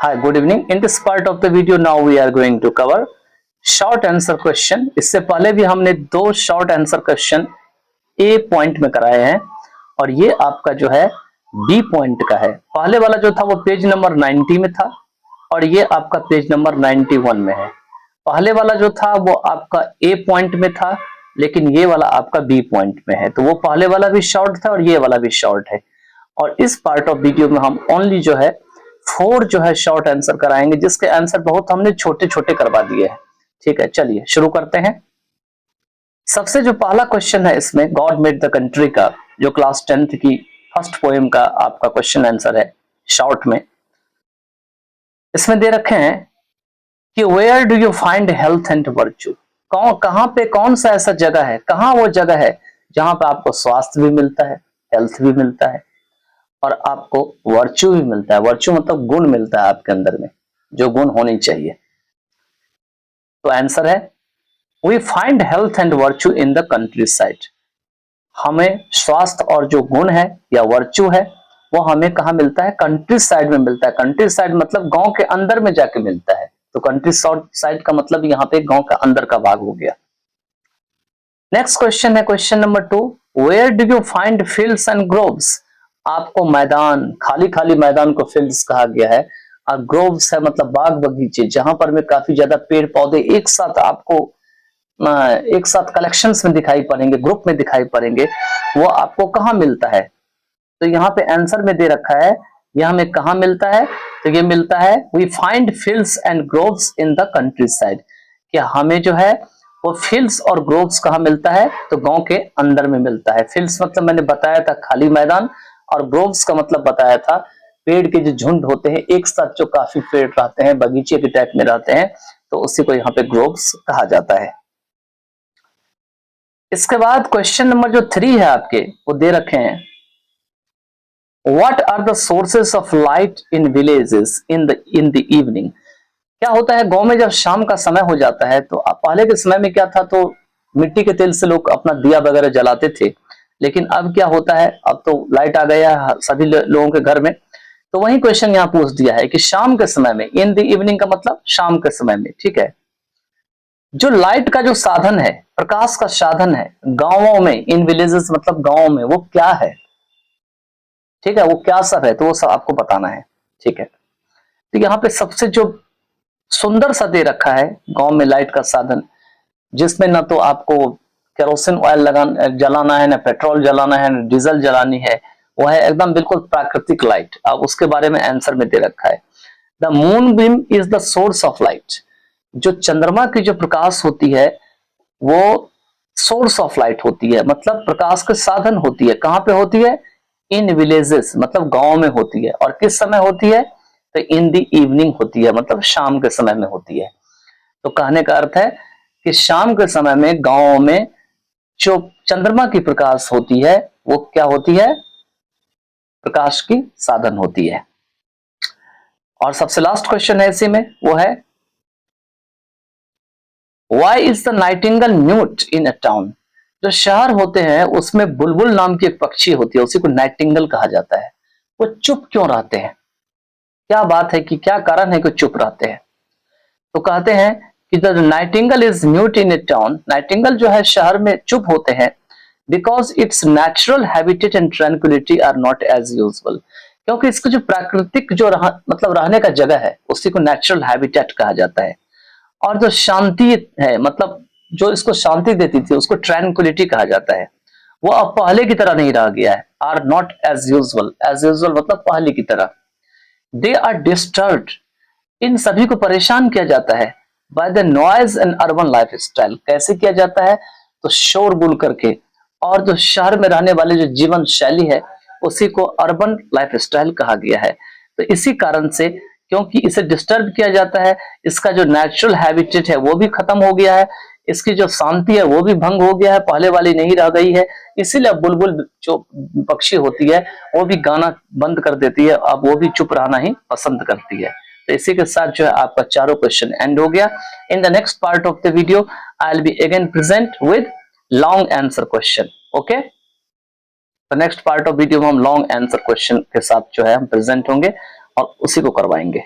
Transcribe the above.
Hi, good evening. In this part of the video, now we are going to cover short answer question. इससे पहले भी हमने दो short answer question ए point में कराए हैं और ये आपका जो है बी पॉइंट का है। पहले वाला जो था वो पेज नंबर 90 में था और ये आपका पेज नंबर 91 में है। पहले वाला जो था वो आपका ए पॉइंट में था, लेकिन ये वाला आपका बी पॉइंट में है। तो वो पहले वाला भी शॉर्ट था और ये वाला भी शॉर्ट है। और इस पार्ट ऑफ वीडियो में हम ओनली जो है 4 जो है शॉर्ट आंसर कराएंगे, जिसके आंसर बहुत हमने छोटे छोटे करवा दिए हैं। ठीक है, चलिए शुरू करते हैं। सबसे जो पहला क्वेश्चन है इसमें गॉड मेड द कंट्री का, जो क्लास 10th की फर्स्ट पोएम का आपका क्वेश्चन आंसर है शॉर्ट में। इसमें दे रखे हैं कि where do you find health and virtue. कहां पे कौन सा ऐसा जगह है, कहां वो जगह है जहां पे आपको स्वास्थ्य भी मिलता है, हेल्थ भी मिलता है और आपको वर्च्यू भी मिलता है। वर्च्यू मतलब गुण मिलता है आपके अंदर में, जो गुण होनी चाहिए। तो आंसर है we find health and virtue in the countryside. हमें स्वास्थ्य और जो गुण है या वर्च्यू है वो हमें कहा मिलता है, कंट्री साइड में मिलता है। कंट्री साइड मतलब गांव के अंदर में जाके मिलता है। तो कंट्री साइड का मतलब यहाँ पे गांव का अंदर का भाग हो गया। नेक्स्ट क्वेश्चन है question number 2, where do you find fields and groves. आपको मैदान, खाली खाली मैदान को फील्ड्स कहा गया है और ग्रोव्स है मतलब बाग बगीचे, जहां पर में काफी ज्यादा पेड़ पौधे एक साथ आपको एक साथ कलेक्शंस में दिखाई पड़ेंगे, ग्रुप में दिखाई पड़ेंगे। वो आपको कहाँ मिलता है? तो यहाँ पे आंसर में दे रखा है, यह हमें कहाँ मिलता है? तो ये मिलता है we find fields and groves in the countryside. कि हमें जो है वो फील्ड्स और ग्रोव्स कहाँ मिलता है? तो गांव के अंदर में मिलता है। फील्ड्स मतलब मैंने बताया था खाली मैदान, और ग्रोव्स का मतलब बताया था पेड़ के जो झुंड होते हैं एक साथ, जो काफी पेड़ रहते हैं, बगीचे के टाइप में रहते हैं, तो उसी को यहाँ पे ग्रोव्स कहा जाता है। इसके बाद क्वेश्चन नंबर जो 3 है आपके, वो दे रखे हैं what are the sources of light in villages in the evening. क्या होता है गांव में जब शाम का समय हो जाता है, तो पहले के समय में क्या था, तो मिट्टी के तेल से लोग अपना दिया वगैरह जलाते थे। लेकिन अब क्या होता है, अब तो लाइट आ गया है सभी लोगों के घर में। तो वही क्वेश्चन यहाँ पूछ दिया है कि शाम के समय में, इन द इवनिंग का मतलब शाम के समय में। ठीक है, जो लाइट का जो साधन है, प्रकाश का साधन है गांवों में, इन विलेजेस मतलब गांवों में, वो क्या है? ठीक है, वो क्या सब है, तो वो सब आपको बताना है। ठीक है, तो यहाँ पे सबसे जो सुंदर सा दे रखा है गांव में लाइट का साधन, जिसमें ना तो आपको केरोसिन ऑयल जलाना है, ना पेट्रोल जलाना है, ना डीजल जलानी है, वो है एकदम बिल्कुल प्राकृतिक लाइट। अब उसके बारे में आंसर में दे रखा है the moon beam is the source of light. जो चंद्रमा की जो प्रकाश होती है वो सोर्स ऑफ लाइट होती है, मतलब प्रकाश के साधन होती है। कहाँ पे होती है? इन विलेजेस मतलब गांव में होती है। और किस समय होती है? तो इन दी इवनिंग होती है, मतलब शाम के समय में होती है। तो कहने का अर्थ है कि शाम के समय में गांव में जो चंद्रमा की प्रकाश होती है वो क्या होती है? प्रकाश की साधन होती है। और सबसे लास्ट क्वेश्चन है इसी में, वो है why is the Nightingale mute in a town. जो शहर होते हैं उसमें बुलबुल नाम की एक पक्षी होती है, उसी को नाइटिंगेल कहा जाता है। वो चुप क्यों रहते हैं? क्या बात है कि क्या कारण है कि चुप रहते हैं? तो कहते हैं कि the nightingale is mute in a town. Nightingale जो है शहर में चुप होते हैं because it's natural habitat and tranquillity are not as usual. क्योंकि इसको जो प्राकृतिक जो मतलब रहने का जगह है उसी को नेचुरल हैबिटेट कहा जाता है। और जो शांति है मतलब जो इसको शांति देती थी उसको ट्रैंक्विलिटी कहा जाता है। वो अब पहले की तरह नहीं रह गया है। Are not as usual, as usual मतलब पहले की तरह। दे आर डिस्टर्ब्ड, इन सभी को परेशान किया जाता है by the noise and urban life style. कैसे किया जाता है? तो शोरगुल करके, और जो शहर में रहने वाले जो जीवन शैली है उसी को अर्बन लाइफ स्टाइल कहा गया है। तो इसी कारण से, क्योंकि इसे डिस्टर्ब किया जाता है, इसका जो नेचुरल हैबिटेट है वो भी खत्म हो गया है, इसकी जो शांति है वो भी भंग हो गया है, पहले वाली नहीं रह गई है। इसीलिए बुलबुल जो पक्षी होती है वो भी गाना बंद कर देती है, अब वो भी चुप रहना ही पसंद करती है। तो इसी के साथ जो है आपका चारों क्वेश्चन एंड हो गया। In the next part of the video I will be again present with long answer question. Okay, तो नेक्स्ट पार्ट ऑफ वीडियो में हम लॉन्ग आंसर क्वेश्चन के साथ जो है हम प्रेजेंट होंगे और उसी को करवाएंगे।